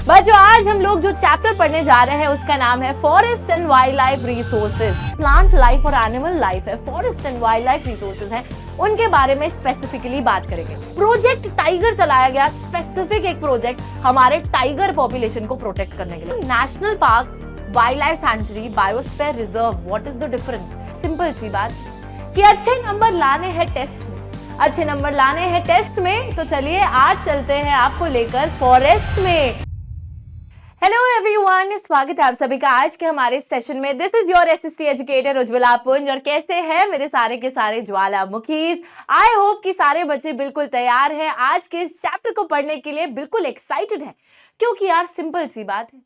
बच्चों आज हम लोग जो चैप्टर पढ़ने जा रहे हैं उसका नाम है forest and wild life resources. Plant life और एनिमल लाइफ है, forest and wild life resources हैं, उनके बारे में स्पेसिफिकली बात करेंगे। प्रोजेक्ट टाइगर चलाया गया, स्पेसिफिक एक प्रोजेक्ट हमारे टाइगर पॉपुलेशन को प्रोटेक्ट करने के लिए। National park, wildlife sanctuary, biosphere reserve, what is the difference? Simple सी बात कि अच्छे नंबर लाने हैं टेस्ट में, अच्छे नंबर लाने हैं टेस्ट में। तो चलिए आज चलते हैं आपको लेकर फॉरेस्ट में। हेलो एवरीवन, स्वागत है आप सभी का आज के हमारे सेशन में। This is your SST educator Ujjwala पुंज। और कैसे हैं मेरे सारे के सारे ज्वालामुखीज? आई होप कि सारे बच्चे बिल्कुल तैयार हैं आज के इस चैप्टर को पढ़ने के लिए, बिल्कुल एक्साइटेड है। क्योंकि यार सिंपल सी बात है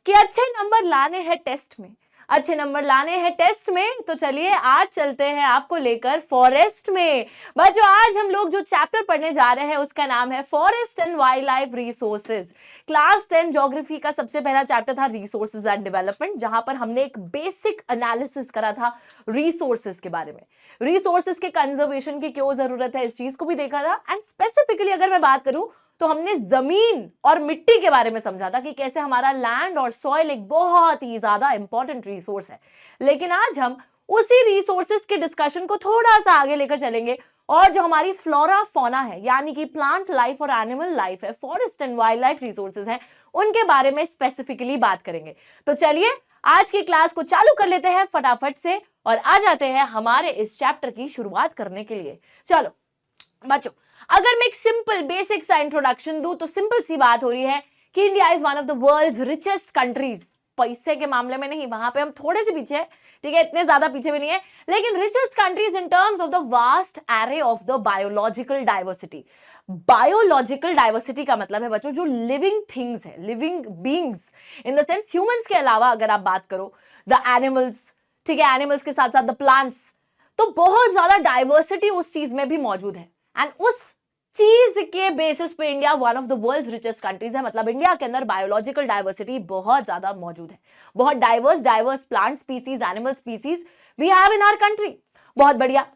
कि अच्छे नंबर लाने हैं टेस्ट में, अच्छे नंबर लाने हैं टेस्ट में। तो चलिए आज चलते हैं आपको लेकर फॉरेस्ट में। बच्चों आज हम लोग जो चैप्टर पढ़ने जा रहे हैं उसका नाम है forest and wild life resources. Class 10 geography का सबसे पहला चैप्टर था रिसोर्सेज एंड डेवलपमेंट, जहां पर हमने एक बेसिक एनालिसिस करा था रिसोर्सेज के बारे में, रिसोर्सेज के कंजर्वेशन की क्यों जरूरत है, इस चीज को भी देखा था। एंड स्पेसिफिकली अगर मैं बात करूं तो हमने जमीन और मिट्टी के बारे में समझा था कि कैसे हमारा लैंड और सॉइल एक बहुत ही ज्यादा इंपॉर्टेंट रिसोर्स है। लेकिन आज हम उसी रिसोर्सेस के डिस्कशन को थोड़ा सा आगे लेकर चलेंगे और जो हमारी फ्लोरा फौना है, यानी कि प्लांट लाइफ और एनिमल लाइफ है, forest and wild life resources हैं, उनके बारे में स्पेसिफिकली बात करेंगे। तो चलिए आज की क्लास को चालू कर लेते हैं फटाफट से और आ जाते हैं हमारे इस चैप्टर की शुरुआत करने के लिए। चलो बच्चों, अगर मैं एक सिंपल बेसिक सा इंट्रोडक्शन दूं तो सिंपल सी बात हो रही है कि India is one of the world's richest countries. पैसे के मामले में नहीं, वहां पे हम थोड़े से पीछे हैं, ठीक है, इतने ज्यादा पीछे भी नहीं है, लेकिन richest countries in terms of the vast array of the biological diversity. Biological diversity का मतलब है बच्चों जो लिविंग थिंग्स है, living beings in the sense humans के अलावा अगर आप बात करो द एनिमल्स, ठीक है, एनिमल्स के साथ साथ द प्लांट्स, तो बहुत ज्यादा डाइवर्सिटी उस चीज में भी मौजूद है। एंड उस चीज के बेसिस पे India one of the world's richest countries है। मतलब इंडिया के अंदर बायोलॉजिकल डाइवर्सिटी बहुत ज्यादा मौजूद है, बहुत diverse plant species, animal species we have in our country. बहुत बढ़िया।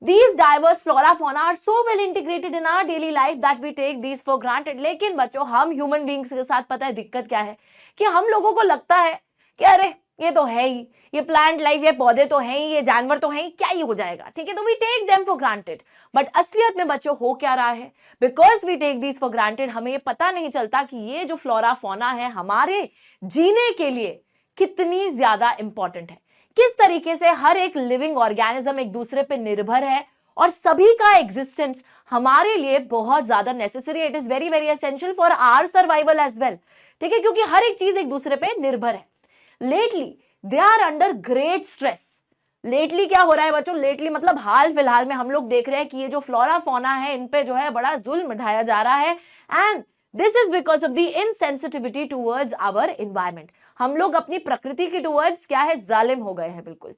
These diverse flora fauna are so well integrated in our daily life that we take these for granted। लेकिन बच्चों हम ह्यूमन बींग्स के साथ पता है दिक्कत क्या है कि हम लोगों को लगता है कि अरे ये तो है ही, ये प्लांट लाइफ, ये पौधे तो हैं ही, ये जानवर तो हैं ही, क्या ही हो जाएगा, ठीक है, तो we take them for granted. But असलियत में बच्चों हो क्या रहा है? Because we take these for granted हमें ये पता नहीं चलता कि ये जो फ्लोरा फौना है हमारे जीने के लिए कितनी ज्यादा इंपॉर्टेंट है, किस तरीके से हर एक लिविंग ऑर्गेनिज्म एक दूसरे पे निर्भर है और सभी का एग्जिस्टेंस हमारे लिए बहुत ज्यादा necessary. It is very very essential for our survival as well, ठीक है, क्योंकि हर एक चीज एक दूसरे पे निर्भर है। Lately they are under great stress. Lately क्या हो रहा है बच्चों? लेटली मतलब हाल फिलहाल में हम लोग देख रहे हैं कि ये जो फ्लोरा फौना है इन पे जो है बड़ा जुल्म ढाया जा रहा है। And this is because of the insensitivity towards our environment. हम लोग अपनी प्रकृति की टूवर्ड्स क्या है, जालिम हो गए हैं बिल्कुल।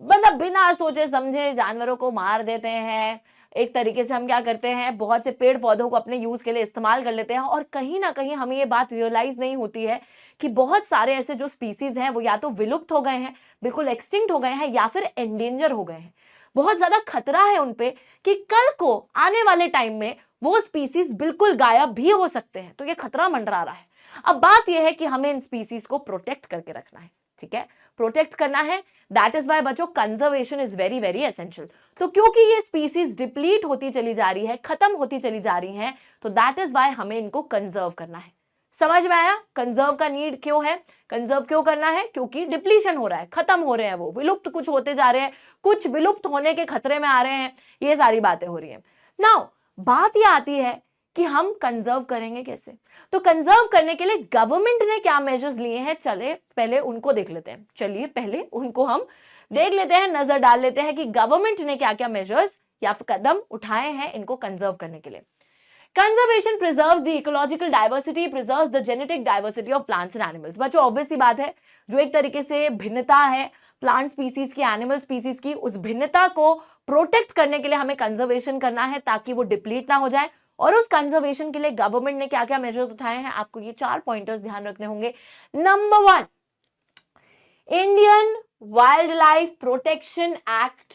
मतलब बिना सोचे समझे जानवरों को मार देते हैं। एक तरीके से हम क्या करते हैं, बहुत से पेड़ पौधों को अपने यूज के लिए इस्तेमाल कर लेते हैं और कहीं ना कहीं हमें ये बात रियलाइज नहीं होती है कि बहुत सारे ऐसे जो स्पीसीज हैं वो या तो विलुप्त हो गए हैं, बिल्कुल एक्सटिंक्ट हो गए हैं, या फिर एंडेंजर हो गए हैं। बहुत ज्यादा खतरा है उनपे कि कल को आने वाले टाइम में वो स्पीसीज बिल्कुल गायब भी हो सकते हैं। तो ये खतरा मंडरा रहा है। अब बात यह है कि हमें इन स्पीसीज को प्रोटेक्ट करके रखना है, ठीक है, प्रोटेक्ट करना है। दैट इज वाई बच्चों conservation is very very essential. तो क्योंकि ये स्पीसीज डिप्लीट होती चली जा रही है, खत्म होती चली जा रही हैं, तो दैट इज वाई हमें इनको कंजर्व करना है। समझ में आया? कंजर्व का नीड क्यों है, कंजर्व क्यों करना है? क्योंकि डिप्लीशन हो रहा है, खत्म हो रहे हैं, वो विलुप्त कुछ होते जा रहे हैं, कुछ विलुप्त होने के खतरे में आ रहे हैं, ये सारी बातें हो रही हैं। नाउ बात ये आती है कि हम कंजर्व करेंगे कैसे? तो कंजर्व करने के लिए गवर्नमेंट ने क्या मेजर्स लिए हैं, चले पहले उनको देख लेते हैं। चलिए पहले उनको हम देख लेते हैं, नजर डाल लेते हैं कि गवर्नमेंट ने क्या क्या मेजर्स या कदम उठाए हैं इनको कंजर्व करने के लिए। Conservation preserves the ecological diversity, preserves the genetic diversity of plants and animals. बच्चों ऑब्वियस सी बात है, जो एक तरीके से भिन्नता है प्लांट स्पीसीज की, एनिमल स्पीसीज की, उस भिन्नता को प्रोटेक्ट करने के लिए हमें कंजर्वेशन करना है ताकि वो डिप्लीट ना हो जाए। और उस कंजर्वेशन के लिए गवर्नमेंट ने क्या क्या मेजर्स उठाए हैं, आपको ये 4 पॉइंटर्स ध्यान रखने होंगे। Number 1, Indian wild life protection act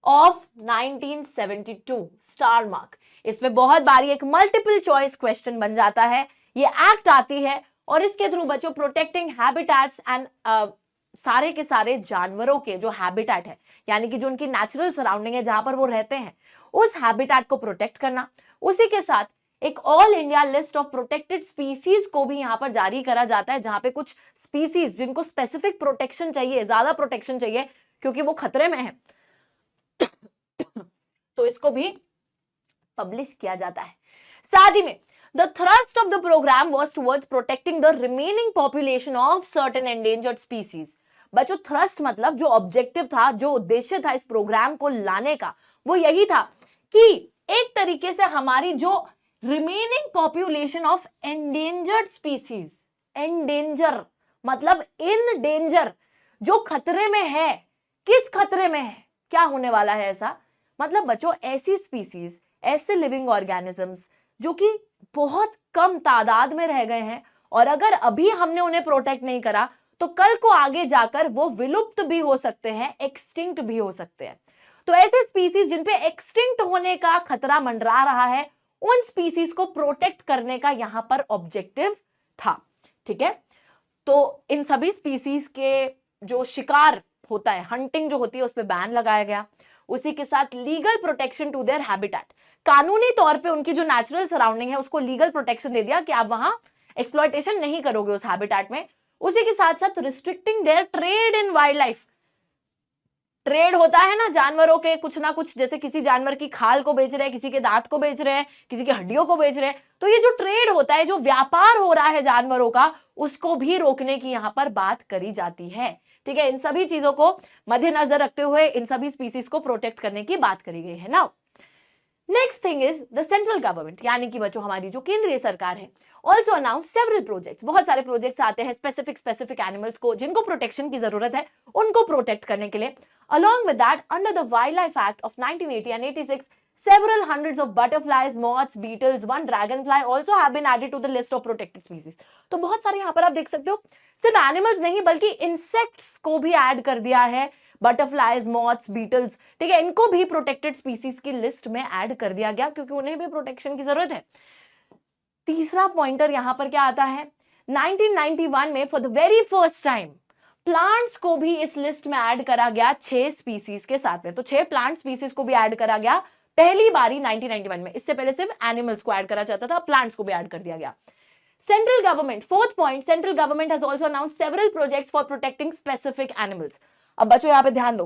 of 1972, star mark. इसमें बहुत बारी एक मल्टीपल चॉइस क्वेश्चन बन जाता है ये एक्ट आती है और इसके थ्रू बच्चों प्रोटेक्टिंग हैबिटेट्स एंड सारे के सारे जानवरों के जो हैबिटेट है, यानी कि जो उनकी नेचुरल सराउंडिंग है जहां पर वो रहते हैं, उस हैबिटेट को प्रोटेक्ट करना। उसी के साथ एक all India list of protected species को भी यहां पर जारी करा जाता है, जहां पे कुछ स्पीसीज जिनको स्पेसिफिक प्रोटेक्शन चाहिए, ज्यादा प्रोटेक्शन चाहिए क्योंकि वो खतरे में है, तो इसको भी पब्लिश किया जाता है। साथ ही में the thrust of the program was towards protecting the remaining population of certain endangered species। बच्चों thrust मतलब जो ऑब्जेक्टिव था, जो उद्देश्य था इस प्रोग्राम को लाने का, वो यही था कि एक तरीके से हमारी जो remaining population of endangered species, endanger मतलब इन डेंजर, जो खतरे में है, किस खतरे में है, क्या होने वाला है ऐसा, मतलब बच्चों ऐसी स्पीसीज, ऐसे लिविंग ऑर्गेनिजम्स जो कि बहुत कम तादाद में रह गए हैं और अगर अभी हमने उन्हें प्रोटेक्ट नहीं करा तो कल को आगे जाकर वो विलुप्त भी हो सकते हैं, एक्सटिंक्ट भी हो सकते हैं। तो ऐसे स्पीसीज जिन पे एक्सटिंक्ट होने का खतरा मंडरा रहा है, उन स्पीसीज को प्रोटेक्ट करने का यहां पर ऑब्जेक्टिव था। ठीक है, तो इन सभी स्पीसीज के जो शिकार होता है, हंटिंग जो होती है, उस पर बैन लगाया गया। उसी के साथ legal protection to their habitat, कानूनी तौर पे उनकी जो नेचुरल सराउंडिंग है उसको लीगल प्रोटेक्शन दे दिया कि आप वहां एक्सप्लॉयटेशन नहीं करोगे उस हैबिटेट में। उसी के साथ साथ restricting their trade in wildlife, trade होता है ना जानवरों के कुछ ना कुछ, जैसे किसी जानवर की खाल को बेच रहे हैं, किसी के दांत को बेच रहे हैं, किसी की हड्डियों को बेच रहे हैं, तो ये जो ट्रेड होता है, जो व्यापार हो रहा है जानवरों का, उसको भी रोकने की यहां पर बात करी जाती है। ठीक है, इन सभी चीजों को मद्देनजर रखते हुए इन सभी स्पीसीज को प्रोटेक्ट करने की बात करी गई है। Now next thing is the central government, यानी कि बच्चों हमारी जो केंद्रीय सरकार है, ऑल्सो अनाउंस सेवरल प्रोजेक्ट्स, बहुत सारे प्रोजेक्ट्स आते हैं स्पेसिफिक एनिमल्स को जिनको प्रोटेक्शन की जरूरत है, उनको प्रोटेक्ट करने के लिए। Along with that, under the Wildlife Act of 1980 and 86, several hundreds of butterflies, moths, beetles, one dragonfly also have been added to the list of protected species। तो बहुत सारे यहाँ पर आप देख सकते हो, सिर्फ एनिमल्स नहीं बल्कि इंसेक्ट्स को भी ऐड कर दिया है, बटरफ्लाइज, मॉथ्स, बीटल्स, ठीक है, इनको भी प्रोटेक्टेड स्पीसीज की लिस्ट में ऐड कर दिया गया क्योंकि उन्हें भी प्रोटेक्शन की जरूरत है। तीसरा पॉइंटर यहाँ पर क्या आता है, 1991 में for the very first time plants को भी इस लिस्ट में ऐड करा गया 6 स्पीसीज के साथ में। तो 6 प्लांट स्पीसीज को भी ऐड करा गया पहली बारी 1991 में। इससे पहले सिर्फ एनिमल्स को ऐड करा जाता था, प्लांट्स को भी ऐड कर दिया गया। Central government, fourth point, central government has also announced several projects for protecting specific animals. अब बच्चों यहाँ पे ध्यान दो,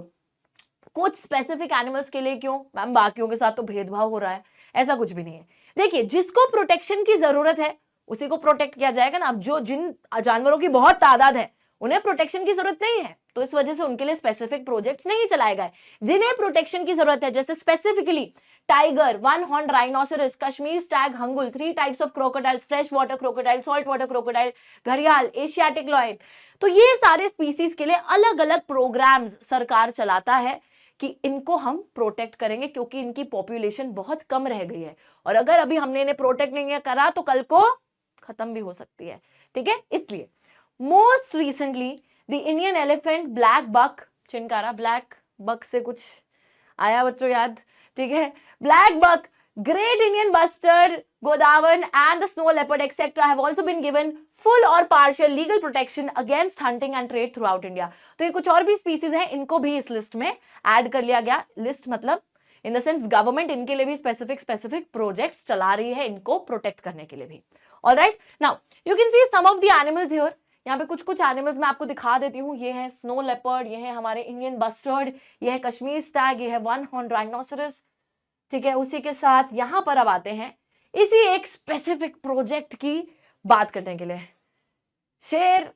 कुछ स्पेसिफिक एनिमल्स के लिए क्यों मैम, बाकियों के साथ तो भेदभाव हो रहा है, ऐसा कुछ भी नहीं है। देखिए, जिसको प्रोटेक्शन की जरूरत है उसी को प्रोटेक्ट किया जाएगा ना। अब जो जिन जानवरों की बहुत तादाद है उन्हें प्रोटेक्शन की जरूरत नहीं है, तो इस वजह से उनके लिए स्पेसिफिक प्रोजेक्ट्स नहीं चलाए गए। जिन्हें प्रोटेक्शन की जरूरत है, जैसे specifically tiger, one horn rhinoceros, Kashmir Stag, hangul, 3 types of crocodiles, fresh water crocodile, salt water crocodile, घड़ियाल, एशियाटिक लॉयन, तो ये सारे स्पीसीज के लिए अलग अलग प्रोग्राम्स सरकार चलाता है कि इनको हम प्रोटेक्ट करेंगे क्योंकि इनकी पॉपुलेशन बहुत कम रह गई है और अगर अभी हमने इन्हें प्रोटेक्ट नहीं करा तो कल को खत्म भी हो सकती है। ठीक है, इसलिए most recently the Indian elephant, blackbuck, chinkara, blackbuck से कुछ आया बच्चों याद, ठीक है, blackbuck, great Indian bustard, godawan and the snow leopard etcetera have also been given full और partial legal protection against hunting and trade throughout India. तो ये कुछ और भी स्पीसीज हैं, इनको भी इस लिस्ट में ऐड कर लिया गया। लिस्ट मतलब इन द सेंस गवर्नमेंट इनके लिए भी स्पेसिफिक प्रोजेक्ट्स चला रही है इनको प्रोटेक्ट करने के लिए भी। Alright, now you can see some of the animals here. यहाँ पे कुछ एनिमल्स मैं आपको दिखा देती हूँ। ये है स्नो लेपर्ड, ये है हमारे इंडियन बस्टर्ड, ये है कश्मीर स्टैग, ये है वन हॉर्न राइनोसरस। ठीक है, उसी के साथ यहाँ पर अब आते हैं इसी एक स्पेसिफिक प्रोजेक्ट की बात करने के लिए। शेर,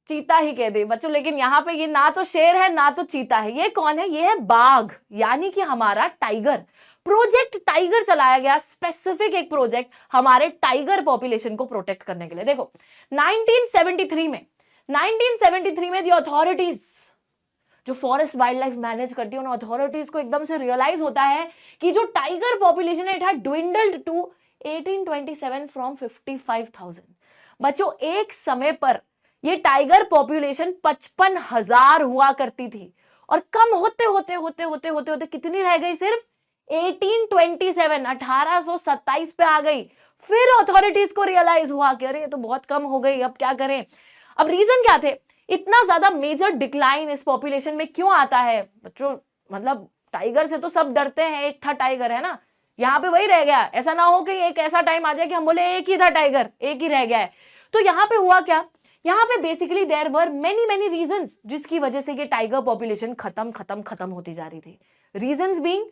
चीता ही कह दे बच्चों, लेकिन यहाँ पे ये ना तो शेर है ना तो चीता है। ये कौन है? ये है बाघ, यानी कि हमारा टाइगर। प्रोजेक्ट टाइगर चलाया गया, स्पेसिफिक एक प्रोजेक्ट हमारे टाइगर पॉपुलेशन को प्रोटेक्ट करने के लिए। देखो 1973 में द अथॉरिटीज, जो फॉरेस्ट वाइल्ड लाइफ मैनेज करती है, उन अथॉरिटीज को एकदम से रियलाइज होता है कि जो टाइगर पॉपुलेशन है इट हैड ड्विंडल्ड टू 1827 फ्रॉम 55,000। बच्चों एक समय पर ये टाइगर पॉपुलेशन 55,000 हुआ करती थी और कम होते होते कितनी रह गई? सिर्फ 1827 1827 पे आ गई। फिर अथॉरिटीज को रियलाइज हुआ कि अरे ये तो बहुत कम हो गई, अब क्या करें। अब रीजन क्या थे, इतना ज्यादा मेजर डिक्लाइन इस पॉपुलेशन में क्यों आता है बच्चों? मतलब टाइगर से तो सब डरते हैं, एक था टाइगर, है ना, यहाँ पे वही रह गया। ऐसा ना हो कि एक ऐसा टाइम आ जाए कि हम बोले एक ही था टाइगर, एक ही रह गया है। तो यहाँ पे हुआ क्या, यहाँ पे basically there were many many reasons जिसकी वजह से ये टाइगर पॉपुलेशन खत्म खत्म खत्म होती जा रही थी। Reasons being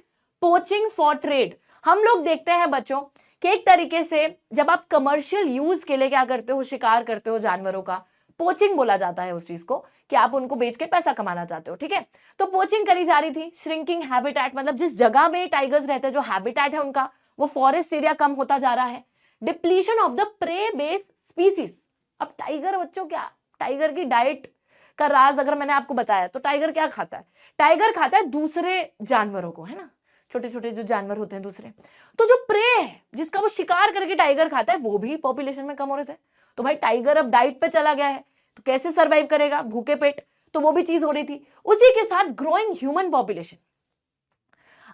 poaching for trade. हम लोग देखते हैं बच्चों कि एक तरीके से जब आप कमर्शियल यूज के लिए क्या करते हो, शिकार करते हो जानवरों का, पोचिंग बोला जाता है उस चीज को, कि आप उनको बेच के पैसा कमाना चाहते हो, ठीक है। तो पोचिंग करी जा रही थी। श्रिंकिंग हैबिटेट, मतलब जिस जगह में टाइगर्स रहते हैं, जो हैबिटेट है उनका, वो फॉरेस्ट एरिया कम होता जा रहा है। Depletion of the prey based species. अब टाइगर बच्चों, क्या टाइगर की डाइट का राज अगर मैंने आपको बताया, तो टाइगर क्या खाता है, टाइगर खाता है दूसरे जानवरों को, है ना, छोटे छोटे जो जानवर होते हैं दूसरे। तो जो प्रे है जिसका वो शिकार करके टाइगर खाता है, वो भी पॉपुलेशन में कम हो रहे थे। तो भाई टाइगर अब डाइट पे चला गया है, तो कैसे सरवाइव करेगा, भूखे पेट, तो वो भी चीज हो रही थी। उसी के साथ ग्रोइंग ह्यूमन पॉपुलेशन।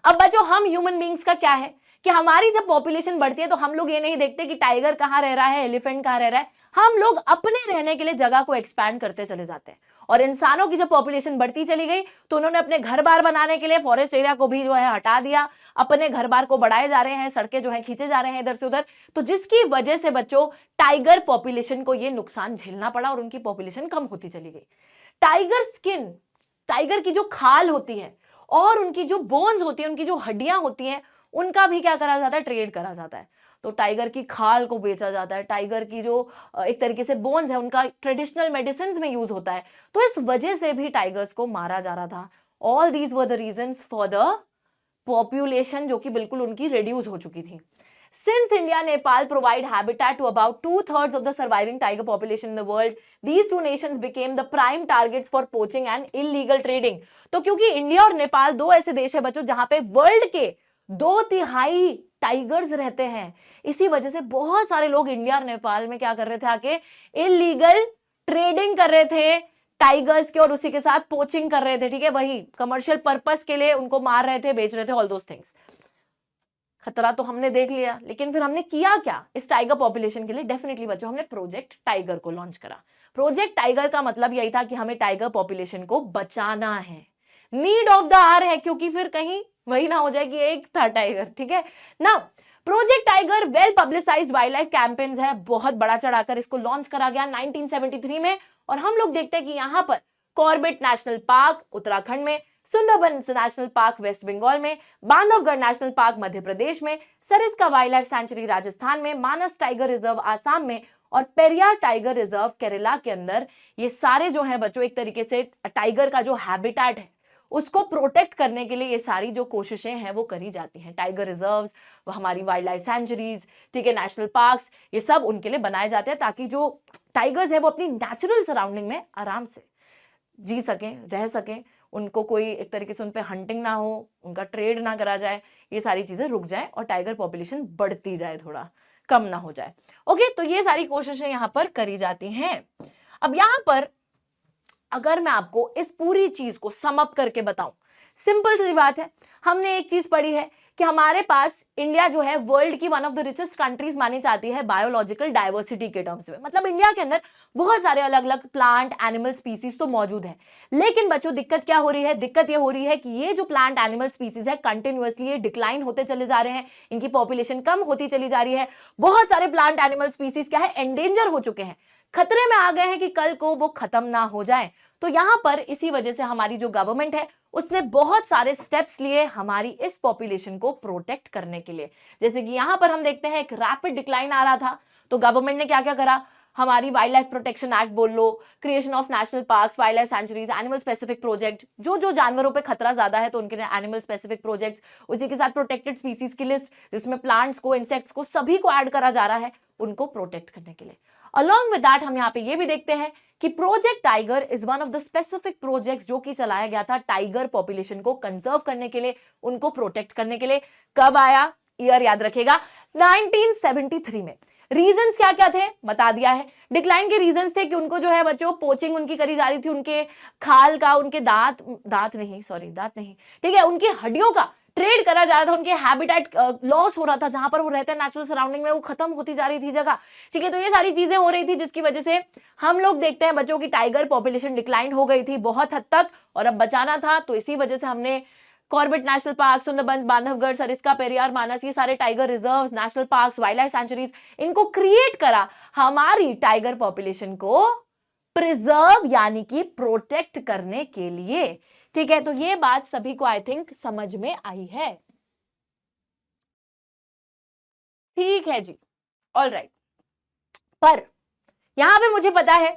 अब बच्चों हम ह्यूमन बींग्स का क्या है कि हमारी जब पॉपुलेशन बढ़ती है तो हम लोग ये नहीं देखते कि टाइगर कहाँ रह रहा है, एलिफेंट कहाँ रह रहा है, हम लोग अपने रहने के लिए जगह को एक्सपैंड करते चले जाते हैं। और इंसानों की जब पॉपुलेशन बढ़ती चली गई तो उन्होंने अपने घर बार बनाने के लिए फॉरेस्ट एरिया को भी जो है हटा दिया, अपने घर बार को बढ़ाए जा रहे हैं, सड़कें जो है खींचे जा रहे हैं इधर से उधर। तो जिसकी वजह से बच्चों टाइगर पॉपुलेशन को ये नुकसान झेलना पड़ा और उनकी पॉपुलेशन कम होती चली गई। टाइगर स्किन, टाइगर की जो खाल होती है और उनकी जो बोन्स होती है, उनकी जो हड्डियां होती हैं, उनका भी क्या करा जाता है, ट्रेड करा जाता है। तो टाइगर की खाल को बेचा जाता है, टाइगर की जो एक तरीके से बोन्स है उनका ट्रेडिशनल मेडिसिन में यूज होता है। तो इस वजह से भी टाइगर्स को मारा जा रहा था। All these were the reasons for the population जो कि बिल्कुल उनकी रिड्यूस हो चुकी थी। Since India and Nepal provide habitat to about 2/3 of the surviving tiger population in the world, these two nations became the prime targets for poaching and illegal trading. तो क्योंकि India और नेपाल दो ऐसे देश है बच्चों जहां पे वर्ल्ड के 2/3 टाइगर्स रहते हैं, इसी वजह से बहुत सारे लोग इंडिया और नेपाल में क्या कर रहे थे, आके इलीगल ट्रेडिंग कर रहे थे टाइगर्स के, और उसी के साथ पोचिंग कर रहे थे, ठीक है, वही कमर्शियल पर्पस के लिए उनको मार रहे थे, बेच रहे थे, ऑल दोस थिंग्स। खतरा तो हमने देख लिया, लेकिन फिर हमने किया क्या इस टाइगर पॉपुलेशन के लिए? डेफिनेटली बच्चों हमने प्रोजेक्ट टाइगर को लॉन्च करा। प्रोजेक्ट टाइगर का मतलब यही था कि हमें टाइगर पॉपुलेशन को बचाना है, नीड ऑफ द आवर है, क्योंकि फिर कहीं वही ना हो जाए कि एक था टाइगर, ठीक है ना। Project tiger well publicised wild life campaigns है, बहुत बड़ा चढ़ाकर इसको लॉन्च करा गया 1973 में। और हम लोग देखते हैं कि यहाँ पर कॉर्बेट नेशनल पार्क उत्तराखंड में, Sundarbans national park west Bengal में, बांधवगढ़ नेशनल पार्क मध्य प्रदेश में, Sariska wildlife sanctuary Rajasthan में, मानस टाइगर रिजर्व आसाम में और पेरियार टाइगर रिजर्व केरला के अंदर, ये सारे जो है बच्चों एक तरीके से टाइगर का जो हैबिटेट है उसको प्रोटेक्ट करने के लिए ये सारी जो कोशिशें हैं वो करी जाती हैं। टाइगर रिजर्व्स, हमारी वाइल्ड लाइफ सेंचुरीज, ठीक है, नेशनल पार्क्स, ये सब उनके लिए बनाए जाते हैं ताकि जो टाइगर्स है वो अपनी नेचुरल सराउंडिंग में आराम से जी सकें, रह सकें, उनको कोई एक तरीके से उन पे हंटिंग ना हो, उनका ट्रेड ना करा जाए, ये सारी चीजें रुक जाए और टाइगर पॉपुलेशन बढ़ती जाए, थोड़ा कम ना हो जाए। ओके, तो ये सारी कोशिशें यहाँ पर करी जाती हैं। अब यहाँ पर अगर मैं आपको इस पूरी चीज को सम अप करके बताऊं, सिंपल सी बात है, हमने एक चीज पढ़ी है कि हमारे पास इंडिया जो है वर्ल्ड की one of the richest countries मानी जाती है बायोलॉजिकल डाइवर्सिटी के टर्म्स में। मतलब इंडिया के अंदर बहुत सारे अलग अलग प्लांट एनिमल स्पीसीज तो मौजूद है, लेकिन बच्चों दिक्कत क्या हो रही है? दिक्कत ये हो रही है कि ये जो प्लांट एनिमल स्पीसीज है कंटिन्यूअसली ये डिक्लाइन होते चले जा रहे हैं, इनकी पॉपुलेशन कम होती चली जा रही है। बहुत सारे प्लांट एनिमल स्पीसीज क्या है, एंडेंजर हो चुके हैं, खतरे में आ गए हैं कि कल को वो खत्म ना हो जाए। तो यहां पर इसी वजह से हमारी जो गवर्नमेंट है उसने बहुत सारे स्टेप्स लिए हमारी इस पॉपुलेशन को प्रोटेक्ट करने के लिए। जैसे कि यहां पर हम देखते हैं एक रैपिड डिक्लाइन आ रहा था, तो गवर्नमेंट ने क्या क्या करा, हमारी वाइल्ड लाइफ प्रोटेक्शन एक्ट बोल लो, creation of national parks, wildlife sanctuaries, animal specific project, जो जो जानवरों पे खतरा ज्यादा है तो उनके लिए एनिमल स्पेसिफिक प्रोजेक्ट्स, उसी के साथ प्रोटेक्टेड स्पीसीज की लिस्ट जिसमें प्लांट्स को, इंसेक्ट्स को, सभी को ऐड करा जा रहा है उनको प्रोटेक्ट करने के लिए। अलॉन्ग विद दैट हम यहाँ पे ये भी देखते हैं कि project tiger is one of the specific projects जो कि चलाया गया था टाइगर पॉपुलेशन को कंजर्व करने के लिए, उनको प्रोटेक्ट करने के लिए। कब आया, ईयर याद रखेगा, 1973 में। रीजंस क्या क्या थे बता दिया है। डिक्लाइन के रीजंस थे कि उनको जो है बच्चों पोचिंग उनकी करी जा रही थी, उनके खाल का, उनके दांत नहीं, ठीक है, उनकी हड्डियों का ट्रेड करा जा रहा था, उनके हैबिटेट लॉस हो रहा था, जहां पर वो रहते हैं नेचुरल सराउंडिंग में वो खत्म होती जा रही थी जगह, ठीक है। तो ये सारी चीजें हो रही थी जिसकी वजह से हम लोग देखते हैं बच्चों की टाइगर पॉपुलेशन डिक्लाइन हो गई थी बहुत हद तक, और अब बचाना था, तो इसी वजह से हमने Corbett national park, Sundarbans, Bandhavgarh, Sariska, Periyar, Manas, ये सारे tiger reserves, national parks, wildlife sanctuaries, इनको क्रिएट करा हमारी टाइगर पॉपुलेशन को प्रिजर्व यानी कि प्रोटेक्ट करने के लिए, ठीक है। तो ये बात सभी को आई थिंक समझ में आई है, ठीक है जी, ऑल राइट। पर यहां पे मुझे पता है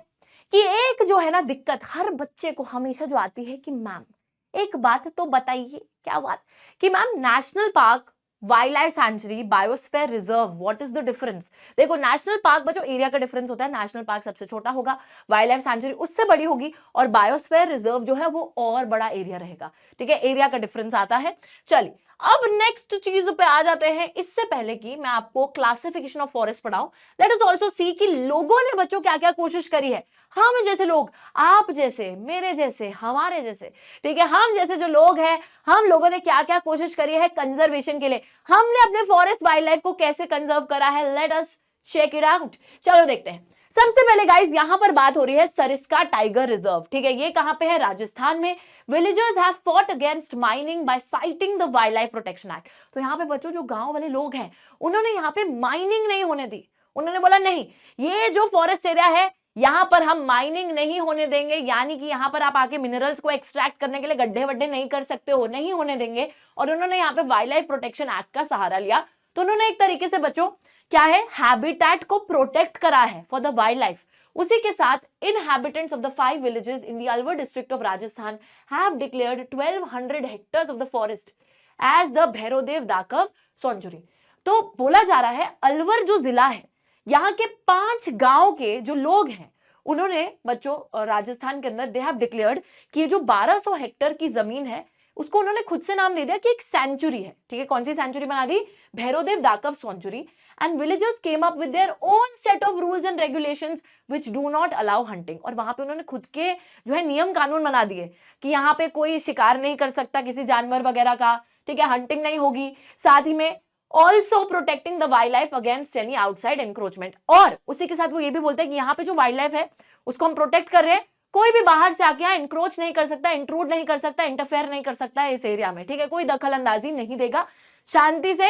कि एक जो है ना दिक्कत हर बच्चे को हमेशा जो आती है कि मैम एक बात तो बताइए, क्या बात, कि ma'am national park, wildlife century, biosphere reserve, what is the difference. देखो नेशनल पार्क बच्चों एरिया का डिफरेंस होता है, नेशनल पार्क सबसे छोटा होगा, वाइल्ड लाइफ सेंचुरी उससे बड़ी होगी, और बायोस्फीयर रिजर्व जो है वो और बड़ा एरिया रहेगा, ठीक है, एरिया का डिफरेंस आता है। चलिए अब नेक्स्ट चीज पे आ जाते हैं। इससे पहले कि मैं आपको क्लासिफिकेशन ऑफ फॉरेस्ट पढ़ाऊं, लेट अस आल्सो सी कि लोगों ने बच्चों क्या क्या कोशिश करी है। हम जैसे लोग, आप जैसे, मेरे जैसे, हमारे जैसे, ठीक है, हम जैसे जो लोग हैं, हम लोगों ने क्या क्या कोशिश करी है कंजर्वेशन के लिए, हमने अपने फॉरेस्ट वाइल्ड लाइफ को कैसे कंजर्व करा है, let us check it out. चलो देखते हैं। सबसे पहले गाइस यहां पर बात हो रही है सरिस्का टाइगर रिजर्व, ठीक है, ये कहां पे है, राजस्थान में। Villagers have fought against mining by citing the wildlife protection act. तो यहां पे बच्चों जो गांव वाले लोग हैं उन्होंने यहां पे माइनिंग नहीं होने दी, उन्होंने बोला नहीं ये जो फॉरेस्ट एरिया है यहां पर हम माइनिंग नहीं होने देंगे, यानी कि यहां पर आप आके मिनरल्स को एक्सट्रैक्ट करने के लिए गड्ढे वड्ढे नहीं कर सकते हो, नहीं होने देंगे। और उन्होंने यहाँ पे वाइल्ड लाइफ प्रोटेक्शन एक्ट का सहारा लिया। तो उन्होंने एक तरीके से बच्चों क्या है, हैबिटेट को प्रोटेक्ट करा है फॉर द वाइल्ड लाइफ। उसी के साथ inhabitants of the 5 villages in the Alwar district of Rajasthan have declared 1200 hectares of the forest as the भैरोदेव दाकव sanctuary। तो बोला जा रहा है अलवर जो जिला है, यहाँ के 5 गांव के जो लोग हैं उन्होंने बच्चों राजस्थान के अंदर दे हैव डिक्लेयर्ड कि ये जो 1200 हेक्टेयर की जमीन है उसको उन्होंने खुद से नाम दे दिया कि एक सेंचुरी है, ठीक है। कौन सी सेंचुरी बना दी, Bhairodev Dakav sanctuary. And villagers came up with their own set of rules and regulations which do not allow hunting. और वहां पे उन्होंने खुद के जो है नियम कानून बना दिए कि यहाँ पे कोई शिकार नहीं कर सकता किसी जानवर वगैरह का, ठीक है, हंटिंग नहीं होगी। साथ ही में also protecting the wild life against any outside encroachment. और उसी के साथ वो ये भी बोलते हैं कि यहाँ पे जो वाइल्ड लाइफ है उसको हम प्रोटेक्ट कर रहे हैं, कोई भी बाहर से आके यहाँ इंक्रोच नहीं कर सकता, इंट्रूड नहीं कर सकता, इंटरफेयर नहीं कर सकता है इस एरिया में, ठीक है, कोई दखल अंदाजी नहीं देगा, शांति से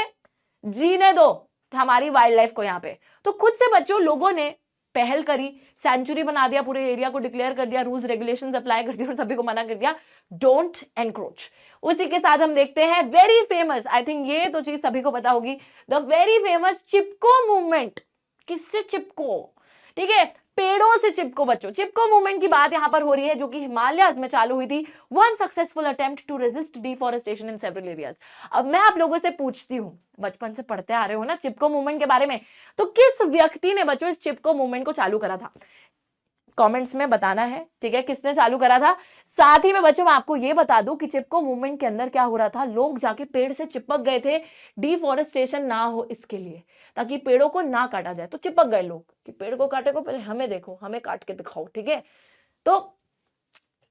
जीने दो हमारी वाइल्ड लाइफ को यहाँ पे। तो खुद से बच्चों लोगों ने पहल करी, सेंचुरी बना दिया, पूरे एरिया को डिक्लेयर कर दिया, रूल्स रेगुलेशंस अप्लाई कर दिया और सभी को मना कर दिया, डोंट एनक्रोच। उसी के साथ हम देखते हैं वेरी फेमस, आई थिंक ये तो चीज सभी को पता होगी, the very famous Chipko movement. किससे चिपको, ठीक है, पेड़ों से चिपको बच्चों। चिपको मूवमेंट की बात यहां पर हो रही है जो कि हिमालयस में चालू हुई थी, one successful attempt to resist deforestation in several areas. अब मैं आप लोगों से पूछती हूं, बचपन से पढ़ते आ रहे हो ना चिपको मूवमेंट के बारे में, तो किस व्यक्ति ने बच्चों इस चिपको मूवमेंट को चालू करा था, कमेंट्स में बताना है, ठीक है, किसने चालू करा था। साथ ही में बच्चों मैं आपको ये बता दूं कि चिपको मूवमेंट के अंदर क्या हो रहा था, लोग जाके पेड़ से चिपक गए थे डिफॉरेस्टेशन ना हो इसके लिए, ताकि पेड़ों को ना काटा जाए। तो चिपक गए लोग कि पेड़ को काटे को पहले हमें देखो, हमें काट के दिखाओ, ठीक है। तो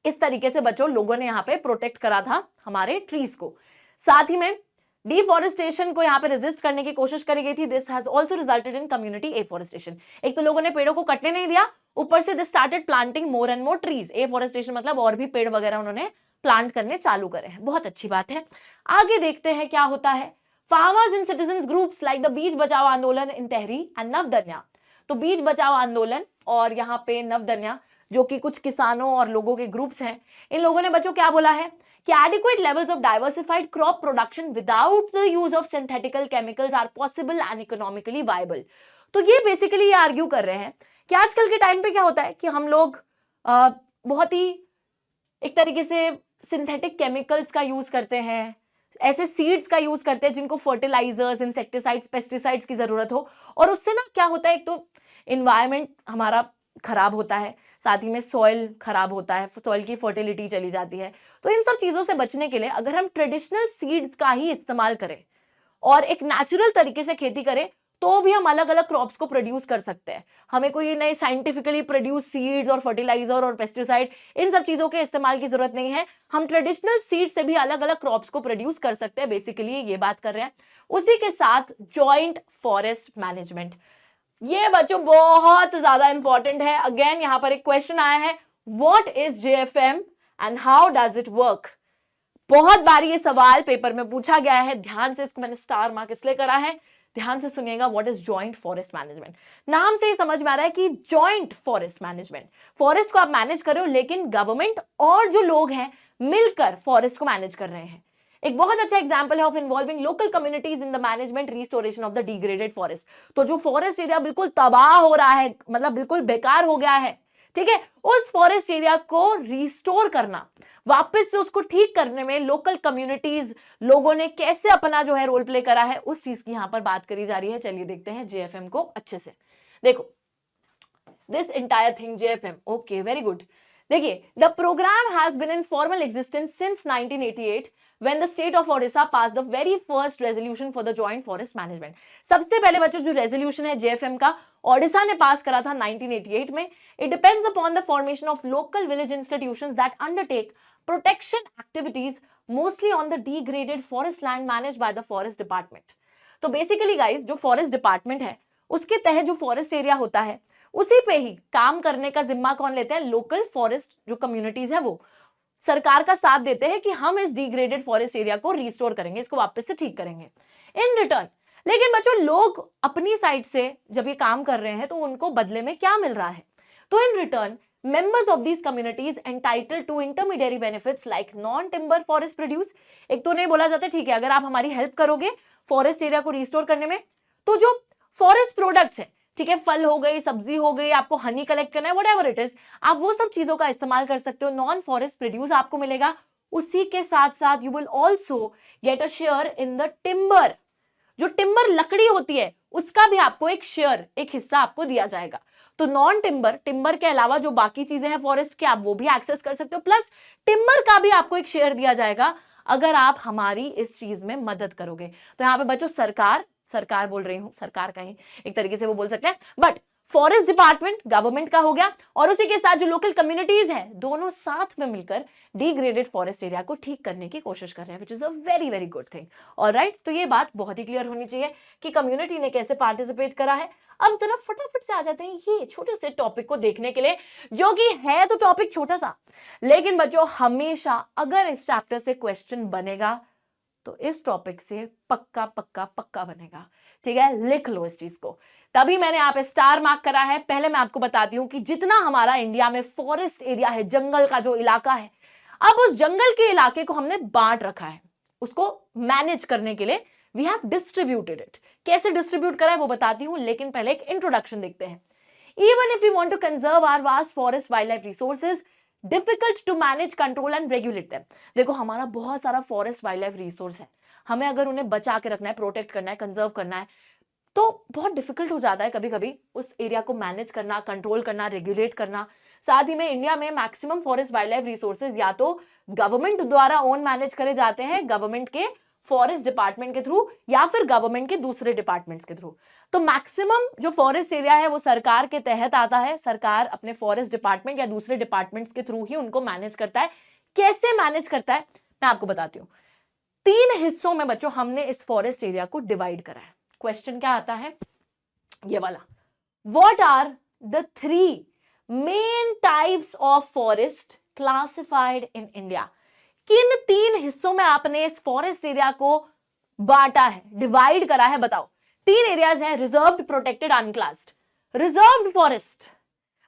इस तरीके से बच्चों लोगों ने यहाँ पे प्रोटेक्ट करा था हमारे ट्रीज को। साथ ही में डिफॉरेस्टेशन को यहाँ पे रेजिस्ट करने की कोशिश करी गई थी। This has also resulted in community afforestation. एक तो लोगों ने पेड़ों को कटने नहीं दिया, ऊपर से they started planting more and more trees. Afforestation मतलब और भी पेड़ वगैरह उन्होंने प्लांट करने चालू करे हैं, बहुत अच्छी बात है। आगे देखते हैं क्या होता है। Farmers and citizen groups like the bees बचाओ आंदोलन इन तहरी एंड नवदन्या। तो बीज बचाओ आंदोलन और यहाँ पे नवदन्या जो कि कुछ किसानों और लोगों के ग्रुप्स हैं, इन लोगों ने बच्चों क्या बोला है कि adequate levels of diversified crop production without the use of synthetical chemicals are possible and economically viable। तो ये बेसिकली ये आर्ग्यू कर रहे हैं कि आजकल के टाइम पे क्या होता है कि हम लोग बहुत ही एक तरीके से सिंथेटिक केमिकल्स का यूज करते हैं, ऐसे सीड्स का यूज करते हैं जिनको फर्टिलाइजर्स, इंसेक्टिसाइड्स, पेस्टिसाइड्स की जरूरत हो, और उससे ना क्या होता है, एक तो इन्वायरमेंट हमारा खराब होता है, साथ ही में सॉइल खराब होता है, सॉइल की फर्टिलिटी चली जाती है। तो इन सब चीजों से बचने के लिए अगर हम ट्रेडिशनल सीड्स का ही इस्तेमाल करें और एक नेचुरल तरीके से खेती करें तो भी हम अलग अलग क्रॉप्स को प्रोड्यूस कर सकते हैं। हमें कोई नए साइंटिफिकली प्रोड्यूस सीड्स और फर्टिलाइजर और पेस्टिसाइड इन सब चीजों के इस्तेमाल की जरूरत नहीं है। हम ट्रेडिशनल सीड से भी अलग अलग क्रॉप्स को प्रोड्यूस कर सकते हैं, बेसिकली ये बात कर रहे हैं। उसी के साथ जॉइंट फॉरेस्ट मैनेजमेंट, ये बच्चों बहुत ज्यादा इंपॉर्टेंट है। अगेन यहां पर एक क्वेश्चन आया है, what is JFM and how does it work. बहुत बार ये सवाल पेपर में पूछा गया है, ध्यान से इसको मैंने स्टार मार्क इसलिए करा है, ध्यान से सुनिएगा। What is joint forest management, नाम से ही समझ में आ रहा है कि जॉइंट फॉरेस्ट मैनेजमेंट, फॉरेस्ट को आप मैनेज कर रहे हो लेकिन गवर्नमेंट और जो लोग हैं मिलकर फॉरेस्ट को मैनेज कर रहे हैं। एक बहुत अच्छा एग्जांपल है of involving local communities in the management restoration of the degraded forest. तो जो फॉरेस्ट एरिया बिल्कुल तबाह हो रहा है, मतलब बिल्कुल बेकार हो गया है, ठीक है, उस फॉरेस्ट एरिया को रिस्टोर करना, वापस से उसको ठीक करने में लोकल कम्युनिटीज, लोगों ने कैसे अपना जो है रोल प्ले करा है, उस चीज की यहां पर बात करी जा रही है। चलिए देखते हैं जेएफएम को अच्छे से। देखो this entire thing JFM, okay very good. देखिए, the programme has been in formal existence since 1988 when the state of Odisha passed the very first resolution for the joint forest management। सबसे पहले बच्चों जो रेजोल्यूशन है जेएफएम का ओडिशा ने पास करा था 1988 में। It depends upon the formation of local village institutions that undertake protection activities mostly on the degraded forest land managed by the forest department। तो बेसिकली गाइस जो फॉरेस्ट डिपार्टमेंट है उसके तहत जो फॉरेस्ट एरिया होता है उसी पे ही काम करने का जिम्मा कौन लेते हैं, लोकल फॉरेस्ट जो कम्युनिटीज है वो सरकार का साथ देते हैं कि हम इस डिग्रेडेड फॉरेस्ट एरिया को रिस्टोर करेंगे, इसको वापस से ठीक करेंगे इन रिटर्न। लेकिन बच्चों लोग अपनी साइड से जब ये काम कर रहे हैं तो उनको बदले में क्या मिल रहा है, तो in return members of these communities entitled to intermediary benefits like non timber forest produce। एक तो नहीं बोला जाता ठीक है अगर आप हमारी हेल्प करोगे फॉरेस्ट एरिया को रिस्टोर करने में तो जो फॉरेस्ट प्रोडक्ट्स है, ठीक है, फल हो गई, सब्जी हो गई, आपको हनी कलेक्ट करना है, व्हाटएवर इट इज, आप वो सब चीजों का इस्तेमाल कर सकते हो, नॉन फॉरेस्ट प्रोड्यूस आपको मिलेगा। उसी के साथ साथ you will also get a share in the timber, जो टिम्बर लकड़ी होती है उसका भी आपको एक शेयर, एक हिस्सा आपको दिया जाएगा। तो नॉन टिम्बर, टिम्बर के अलावा जो बाकी चीजें हैं फॉरेस्ट के आप वो भी एक्सेस कर सकते हो, प्लस टिम्बर का भी आपको एक शेयर दिया जाएगा अगर आप हमारी इस चीज में मदद करोगे। तो यहाँ पे बच्चों सरकार बोल रही हूं, सरकार का ही एक तरीके से वो बोल सकते हैं, बट फॉरेस्ट डिपार्टमेंट गवर्नमेंट का हो गया और उसी के साथ जो लोकल कम्युनिटीज हैं दोनों साथ में मिलकर डिग्रेडेड फॉरेस्ट एरिया को ठीक करने की कोशिश कर रहे हैं, which is a very very good thing. Alright, तो ये बात बहुत ही क्लियर होनी चाहिए कि कम्युनिटी ने कैसे पार्टिसिपेट करा है। अब जरा फटाफट से आ जाते हैं ये छोटे से टॉपिक को देखने के लिए, जो कि है तो टॉपिक छोटा सा, लेकिन बच्चों हमेशा अगर इस चैप्टर से क्वेश्चन बनेगा तो इस टॉपिक से पक्का पक्का पक्का बनेगा, ठीक है, लिख लो इस चीज को, तभी मैंने यहाँ पे स्टार मार्क करा है। पहले मैं आपको बताती हूँ कि जितना हमारा इंडिया में फॉरेस्ट एरिया है, जंगल का जो इलाका है, अब उस जंगल के इलाके को हमने बांट रखा है, उसको मैनेज करने के लिए वी हैव डिस्ट्रीब्यूटेड इट। कैसे डिस्ट्रीब्यूट करा है वो बताती हूँ, लेकिन पहले एक इंट्रोडक्शन देखते हैं। Even if we want to conserve our vast forest wildlife resources, difficult to manage, control and regulate them. देखो हमारा बहुत सारा फॉरेस्ट वाइल्ड लाइफ रिसोर्स है, हमें अगर उन्हें बचा के रखना है, प्रोटेक्ट करना है, कंजर्व करना है, तो बहुत डिफिकल्ट हो जाता है कभी कभी उस एरिया को मैनेज करना, कंट्रोल करना, रेगुलेट करना। साथ ही में इंडिया में maximum forest wildlife resources या तो गवर्नमेंट द्वारा ओन मैनेज करे जाते हैं, गवर्नमेंट के फॉरेस्ट डिपार्टमेंट के थ्रू, या फिर गवर्नमेंट के दूसरे डिपार्टमेंट्स के थ्रू। तो मैक्सिमम जो फॉरेस्ट एरिया है वो सरकार के तहत आता है, सरकार अपने फॉरेस्ट डिपार्टमेंट या दूसरे डिपार्टमेंट्स के थ्रू ही उनको मैनेज करता है। कैसे मैनेज करता है मैं आपको बताती हूँ। 3 हिस्सों में बच्चों हमने इस फॉरेस्ट एरिया को डिवाइड करा है। क्वेश्चन क्या आता है ये वाला, what are the 3 main types of forest classified in India. किन 3 हिस्सों में आपने इस फॉरेस्ट एरिया को बांटा है, डिवाइड करा है, बताओ। 3 एरियाज हैं, रिजर्व्ड, प्रोटेक्टेड, अनक्लास्ड। रिजर्व्ड फॉरेस्ट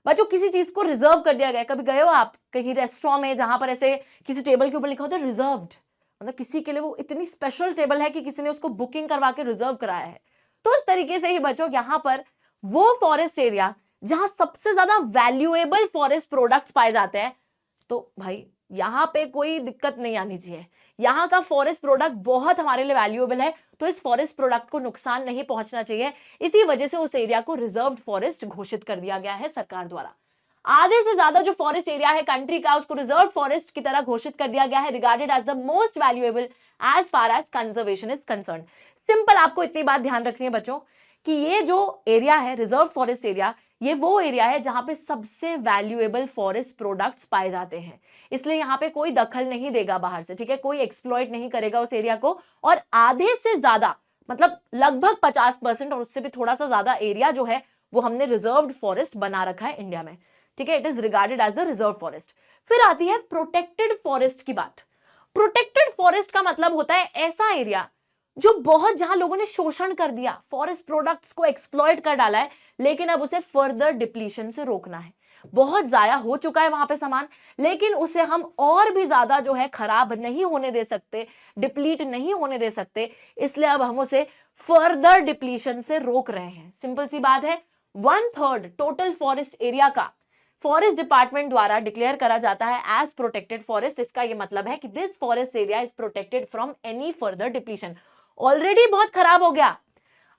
बच्चों किसी चीज को रिजर्व कर दिया गया। कभी गए हो आप कहीं रेस्टोरेंट में जहां पर ऐसे किसी टेबल के ऊपर लिखा होता है रिजर्व्ड, मतलब किसी के लिए वो इतनी स्पेशल टेबल है कि किसी ने उसको बुकिंग करवा के रिजर्व कराया है। तो इस तरीके से ही बच्चों यहां पर वो फॉरेस्ट एरिया जहां सबसे ज्यादा वैल्यूएबल फॉरेस्ट प्रोडक्ट्स पाए जाते हैं, तो भाई यहां पे कोई दिक्कत नहीं आनी चाहिए, यहाँ का फॉरेस्ट प्रोडक्ट बहुत हमारे लिए वैल्यूएबल है, तो इस फॉरेस्ट प्रोडक्ट को नुकसान नहीं पहुंचना चाहिए। इसी वजह से उस एरिया को रिजर्व्ड फॉरेस्ट घोषित कर दिया गया है सरकार द्वारा। आधे से ज्यादा जो फॉरेस्ट एरिया है कंट्री का उसको रिजर्व फॉरेस्ट की तरह घोषित कर दिया गया है, regarded as the most valuable as far as conservation is concern. Simple आपको इतनी बात ध्यान रखनी है बच्चों कि ये जो एरिया है रिजर्व फॉरेस्ट एरिया, ये वो एरिया है जहां पे सबसे वैल्यूएबल फॉरेस्ट प्रोडक्ट्स पाए जाते हैं, इसलिए यहाँ पे कोई दखल नहीं देगा बाहर से, ठीक है, कोई एक्सप्लॉइट नहीं करेगा उस एरिया को। और आधे से ज्यादा मतलब लगभग 50% और उससे भी थोड़ा सा ज्यादा एरिया जो है वो हमने रिजर्व्ड फॉरेस्ट बना रखा है इंडिया में, ठीक है, it is regarded as the reserve forest. फिर आती है प्रोटेक्टेड फॉरेस्ट की बात। प्रोटेक्टेड फॉरेस्ट का मतलब होता है ऐसा एरिया जो बहुत, जहां लोगों ने शोषण कर दिया, फॉरेस्ट प्रोडक्ट्स को एक्सप्लॉइट कर डाला है, लेकिन अब उसे फर्दर डिप्लीशन से रोकना है। बहुत जाया हो चुका है वहां पे सामान, लेकिन उसे हम और भी ज्यादा जो है खराब नहीं होने दे सकते, डिप्लीट नहीं होने दे सकते, इसलिए अब हम उसे फर्दर डिप्लीशन से रोक रहे हैं। सिंपल सी बात है, 1/3 टोटल फॉरेस्ट एरिया का फॉरेस्ट डिपार्टमेंट द्वारा डिक्लेयर करा जाता है एज प्रोटेक्टेड फॉरेस्ट। इसका यह मतलब है कि this forest area is protected from any further depletion. Already बहुत खराब हो गया,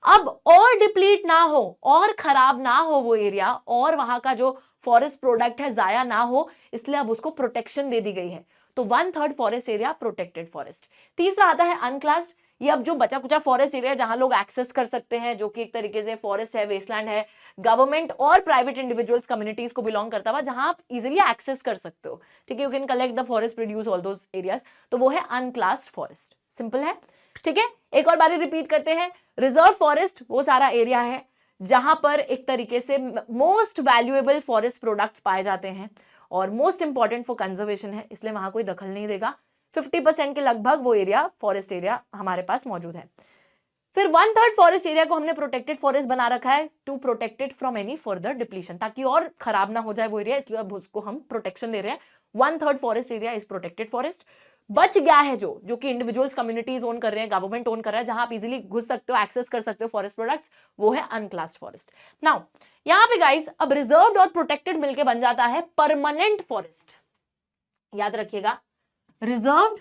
अब और डिप्लीट ना हो और खराब ना हो वो एरिया, और वहां का जो फॉरेस्ट प्रोडक्ट है जाया ना हो, इसलिए अब उसको प्रोटेक्शन दे दी गई है। तो 1/3 फॉरेस्ट एरिया प्रोटेक्टेड फॉरेस्ट। तीसरा आता है अनक्लास्ड। ये अब जो बचा कुचा फॉरेस्ट एरिया जहां लोग एक्सेस कर सकते हैं, जो कि एक तरीके से फॉरेस्ट है, वेस्टलैंड है, गवर्नमेंट और प्राइवेट इंडिविजुअल्स कम्युनिटीज को बिलोंग करता हुआ, जहां आप इजिली एक्सेस कर सकते हो, ठीक है, you can collect the forest, produce all those areas, तो वो है अनक्लास्ड फॉरेस्ट। सिंपल है, ठीक है। एक और बारी रिपीट करते हैं, रिजर्व फॉरेस्ट वो सारा एरिया है जहां पर एक तरीके से मोस्ट वैल्यूएबल फॉरेस्ट प्रोडक्ट्स पाए जाते हैं और मोस्ट इंपॉर्टेंट फॉर कंजर्वेशन है, इसलिए वहां कोई दखल नहीं देगा। 50% के लगभग वो एरिया, फॉरेस्ट एरिया हमारे पास मौजूद है। फिर 1/3 फॉरेस्ट एरिया को हमने प्रोटेक्टेड फॉरेस्ट बना रखा है to protected from any further depletion, ताकि और खराब ना हो जाए वो एरिया, इसलिए अब उसको हम प्रोटेक्शन दे रहे हैं। 1/3 forest area is protected forest. बच गया है जो कि इंडिविजुअल्स कम्युनिटीज ओन कर रहे हैं, गवर्नमेंट ओन कर रहा है, जहां आप इजीली घुस सकते हो, एक्सेस कर सकते हो फॉरेस्ट प्रोडक्ट्स, वो है अनक्लास्ड फॉरेस्ट। नाउ यहां पे गाइस अब रिजर्व्ड और प्रोटेक्टेड मिलके बन जाता है परमानेंट फॉरेस्ट। याद रखिएगा, reserved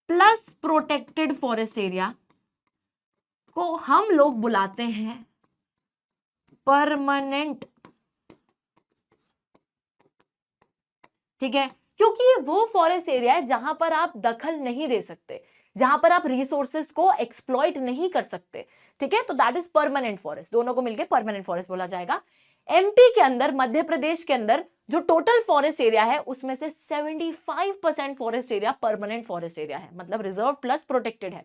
plus protected forest area को हम लोग बुलाते हैं परमानेंट, ठीक है, क्योंकि ये वो फॉरेस्ट एरिया है जहां पर आप दखल नहीं दे सकते, जहां पर आप रिसोर्सेस को एक्सप्लॉइट नहीं कर सकते, ठीक है, तो दैट इज परमानेंट फॉरेस्ट। दोनों को मिलकर परमानेंट फॉरेस्ट बोला जाएगा। एमपी के अंदर, मध्य प्रदेश के अंदर जो टोटल फॉरेस्ट एरिया है उसमें से 75% forest area permanent forest area है, मतलब रिजर्व प्लस प्रोटेक्टेड है।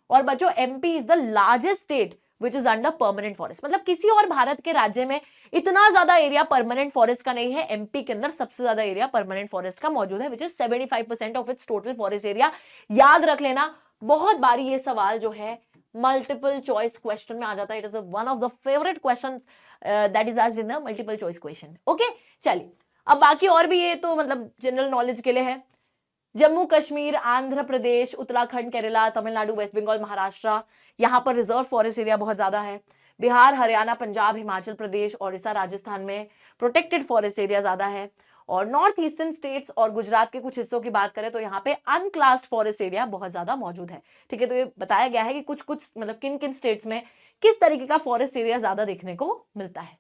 और बच्चों, MP is the largest state which is under permanent forest, मतलब किसी और भारत के राज्य में इतना ज्यादा एरिया परमानेंट फॉरेस्ट का नहीं है, एमपी के अंदर सबसे ज्यादा एरिया परमानेंट फॉरेस्ट का मौजूद है, which is 75% of its total forest area. याद रख लेना, बहुत बारी ये सवाल जो है मल्टीपल चॉइस क्वेश्चन में आ जाता है, it is one of the favourite questions that is asked in the multiple choice question. Okay, चलिए अब बाकी और भी, ये तो मतलब जनरल नॉलेज के लिए है। जम्मू कश्मीर, आंध्र प्रदेश, उत्तराखंड, केरला, तमिलनाडु, वेस्ट बंगाल, महाराष्ट्र, यहाँ पर रिजर्व फॉरेस्ट एरिया बहुत ज्यादा है। बिहार, हरियाणा, पंजाब, हिमाचल प्रदेश, ओडिशा, राजस्थान में प्रोटेक्टेड फॉरेस्ट एरिया ज्यादा है। और नॉर्थ ईस्टर्न स्टेट्स और गुजरात के कुछ हिस्सों की बात करें तो यहाँ पे अनक्लास्ड फॉरेस्ट एरिया बहुत ज्यादा मौजूद है, ठीक है। तो ये बताया गया है कि कुछ कुछ मतलब किन किन स्टेट्स में किस तरीके का फॉरेस्ट एरिया ज्यादा देखने को मिलता है।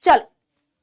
चल,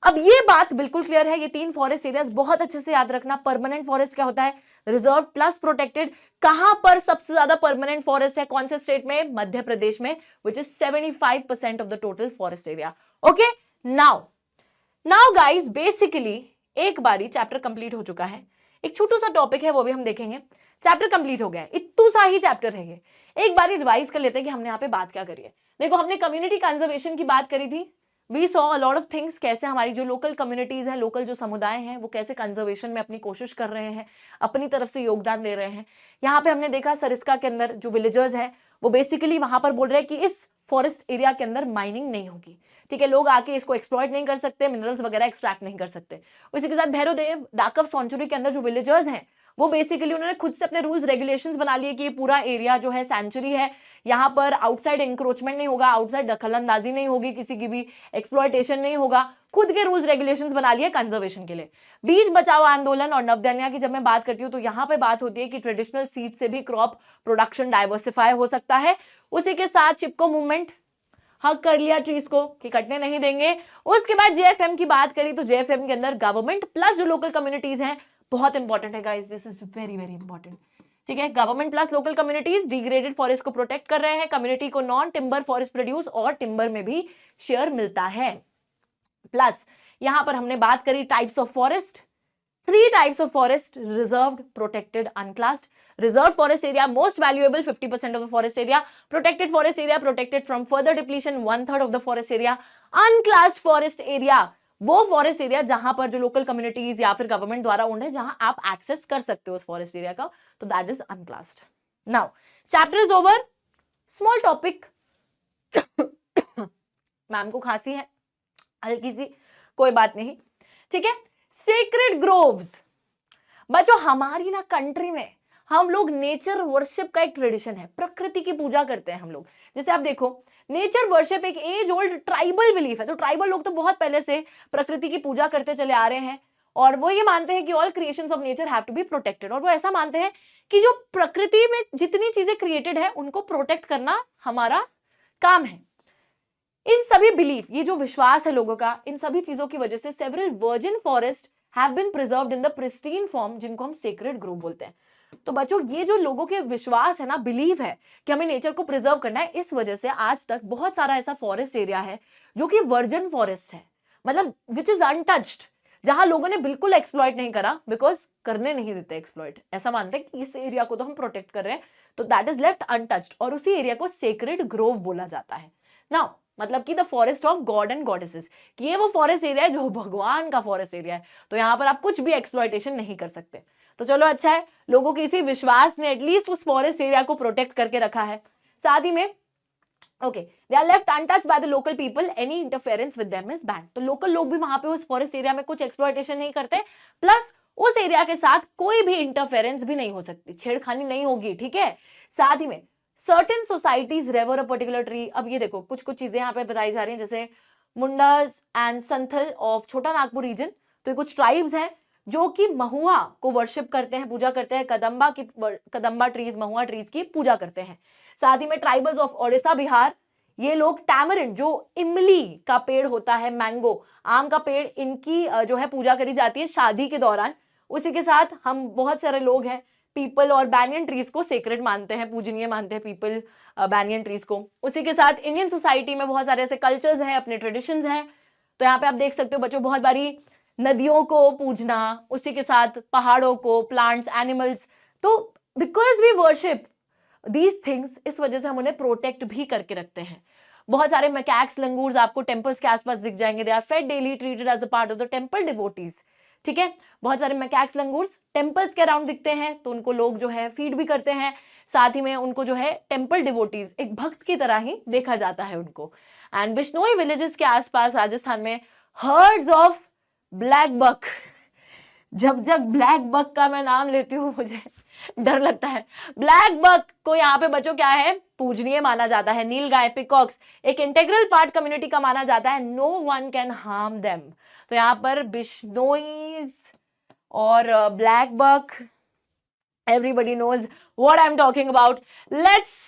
अब ये बात बिल्कुल क्लियर है, ये 3 फॉरेस्ट एरियाज बहुत अच्छे से याद रखना। परमानेंट फॉरेस्ट क्या होता है, रिजर्व प्लस प्रोटेक्टेड। कहां पर सबसे ज्यादा परमानेंट फॉरेस्ट है, कौन से स्टेट में, मध्य प्रदेश में, which is 75% of the total forest area. Okay, now guys, basically एक बारी चैप्टर कंप्लीट हो चुका है, एक छोटू सा टॉपिक है वो भी हम देखेंगे। चैप्टर कंप्लीट हो गया है, इतू सा ही चैप्टर है ये। एक बारी रिवाइज कर लेते हैं कि हमने यहाँ पे बात क्या करी है। देखो, हमने कम्युनिटी कंजर्वेशन की बात करी थी। We saw a lot of things, कैसे हमारी जो लोकल कम्युनिटीज हैं, लोकल जो समुदाय हैं, वो कैसे कंजर्वेशन में अपनी कोशिश कर रहे हैं, अपनी तरफ से योगदान दे रहे हैं। यहाँ पे हमने देखा सरिस्का के अंदर जो विलेजर्स हैं वो बेसिकली वहां पर बोल रहे हैं कि इस फॉरेस्ट एरिया के अंदर माइनिंग नहीं होगी, ठीक है, लोग आके इसको एक्सप्लॉइट नहीं कर सकते, मिनरल्स वगैरह एक्सट्रैक्ट नहीं कर सकते। इसी के साथ भैरवदेव, डाकव सेंचुरी के अंदर जो विलेजर्स हैं वो बेसिकली उन्होंने खुद से अपने रूल्स रेगुलेशंस बना लिए कि ये पूरा एरिया जो है सेंचुरी है, यहाँ पर आउटसाइड इंक्रोचमेंट नहीं होगा, आउटसाइड दखलंदाजी नहीं होगी, किसी की भी एक्सप्लॉइटेशन नहीं होगा। खुद के रूल्स रेगुलेशंस बना लिए कंजर्वेशन के लिए। बीज बचाओ आंदोलन और नवधान्या की जब मैं बात करती हूँ तो यहाँ पे बात होती है कि ट्रेडिशनल सीड से भी क्रॉप प्रोडक्शन डाइवर्सिफाई हो सकता है। उसी के साथ चिपको मूवमेंट, हक कर लिया ट्रीज को कि कटने नहीं देंगे। उसके बाद जेएफएम की बात करी तो जेएफएम के अंदर गवर्नमेंट प्लस जो लोकल कम्युनिटीज हैं, बहुत इंपॉर्टेंट है guys, this is very very important, ठीक है। Government plus local communities degraded forest को प्रोटेक्ट कर रहे हैं, कम्युनिटी को नॉन टिम्बर फॉरेस्ट प्रोड्यूस और टिम्बर में भी शेयर मिलता है। प्लस यहां पर हमने बात करी types of forest, 3 types of forest, reserved, protected, अनक्लास्ड। Reserve forest area most valuable 50% of the forest area, protected forest area protected from further depletion 1/3 of the forest area, अनक्लास्ड forest area वो forest area जहां पर जो local communities या फिर government द्वारा owned है, जहां आप एक्सेस कर सकते हो उस फॉरेस्ट एरिया का, तो that is अनक्लास्ड। Now chapter is over. Small topic, ma'am को खांसी है हल्की सी, कोई बात नहीं, ठीक है। सेक्रेड ग्रोव्स, बच्चों हमारी ना कंट्री में हम लोग नेचर वर्शिप का एक ट्रेडिशन है, प्रकृति की पूजा करते हैं हम लोग। जैसे आप देखो नेचर वर्शिप एक एज ओल्ड ट्राइबल बिलीफ है, तो ट्राइबल लोग तो बहुत पहले से प्रकृति की पूजा करते चले आ रहे हैं और वो ये मानते हैं कि all creations of nature have to be protected, और वो ऐसा मानते हैं कि जो प्रकृति में जितनी चीजें क्रिएटेड है उनको प्रोटेक्ट करना हमारा काम है। इन सभी बिलीफ, ये जो विश्वास है लोगों का, इन सभी चीजों की वजह से several virgin forest have been preserved in the pristine form, जिनको हम सेक्रेड ग्रोव बोलते हैं। तो बच्चों ये जो लोगों के विश्वास है ना, बिलीव है कि हमें नेचर को प्रिजर्व करना है, इस वजह से आज तक बहुत सारा ऐसा फॉरेस्ट एरिया है जो कि वर्जिन फॉरेस्ट है, मतलब विच इज अनटच्ड, जहां लोगों ने बिल्कुल एक्सप्लॉइट नहीं करा, बिकॉज करने नहीं देते एक्सप्लॉइट, ऐसा मानते हैं कि इस एरिया को तो हम प्रोटेक्ट कर रहे हैं, तो दैट इज लेफ्ट अनटच्ड, और उसी एरिया को सेक्रेड ग्रोव बोला जाता है। नाउ मतलब कि the forest of God and goddesses, कि ये वो फॉरेस्ट एरिया है जो भगवान का फॉरेस्ट एरिया है, तो यहाँ पर आप कुछ भी एक्सप्लॉइटेशन नहीं कर सकते। तो चलो अच्छा है, लोगों के इसी विश्वास ने एटलीस्ट उस फॉरेस्ट एरिया को प्रोटेक्ट करके रखा है। साथ ही में okay, they are left untouched by the local people, any interference with them is banned. तो लोकल लोग भी वहां पे उस फॉरेस्ट एरिया में कुछ एक्सप्लॉइटेशन नहीं करते, प्लस उस एरिया के साथ कोई भी इंटरफेरेंस भी नहीं हो सकती, छेड़खानी नहीं होगी, ठीक है। साथ ही में certain societies revere a particular tree. अब ये देखो कुछ कुछ चीजें यहाँ पे बताई जा रही हैं, जैसे मुंडास एंड संथल ऑफ छोटा नागपुर रीजन, तो ये कुछ ट्राइब्स हैं जो कि महुआ को वर्शिप करते हैं, पूजा करते हैं, कदम्बा ट्रीज, महुआ ट्रीज की पूजा करते हैं। साथ ही में ट्राइबल्स ऑफ ओडिशा बिहार, ये लोग टैमरिंड जो इमली का पेड़ होता है, मैंगो आम का पेड़, इनकी जो है पूजा करी जाती है शादी के दौरान। उसी के साथ हम बहुत सारे लोग हैं पीपल और बैनियन ट्रीज को सेक्रेड मानते हैं, पूजनीय मानते हैं पीपल बैनियन ट्रीज को। उसी के साथ इंडियन सोसाइटी में बहुत सारे ऐसे कल्चर्स हैं, अपने ट्रेडिशंस हैं। तो यहाँ पे आप देख सकते हो बच्चों, बहुत बारी नदियों को पूजना, उसी के साथ पहाड़ों को, प्लांट्स, एनिमल्स, तो because we worship these things, इस वजह से हम उन्हें प्रोटेक्ट भी करके रखते हैं। बहुत सारे मैकैक्स, लंगूर्स आपको टेंपल्स के आसपास दिख जाएंगे, they are fed daily, treated as a part of the temple devotees, ठीक है। बहुत सारे मैकैक्स, लंगूर्स टेंपल्स के अराउंड दिखते हैं, तो उनको लोग जो है फीड भी करते हैं। साथ ही में उनको जो है टेंपल डिवोटीज, एक भक्त की तरह ही देखा जाता है उनको। एंड बिश्नोई विलेजेस के आसपास राजस्थान में हर्ड्स ऑफ ब्लैक बक, जब जब ब्लैक बक का मैं नाम लेती हूँ मुझे डर लगता है। ब्लैक बक को यहाँ पे बच्चों क्या है, पूजनीय माना जाता है। नील गाय, पिकॉक्स एक इंटेग्रल पार्ट कम्युनिटी का माना जाता है, no one can harm them. तो यहाँ पर बिश्नोईज और blackbuck, everybody knows what I'm talking about. Let's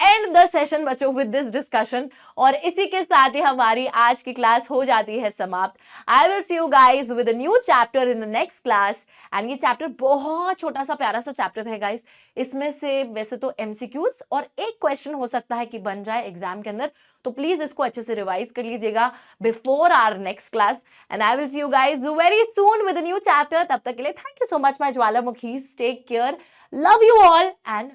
end the session बच्चों with this discussion, और इसी के साथ ही हमारी आज की क्लास हो जाती है समाप्त। I will see you guys with a new chapter in the next class, and ये चैप्टर बहुत छोटा सा प्यारा सा चैप्टर है गाइस। इसमें से वैसे तो MCQs और एक क्वेश्चन हो सकता है कि बन जाए एग्जाम के अंदर, तो प्लीज इसको अच्छे से रिवाइज कर लीजिएगा before our next class. And I will see you guys very soon with a new chapter. तब तक के लिए thank you so much my ज्वालामुखीज, take care, love you all and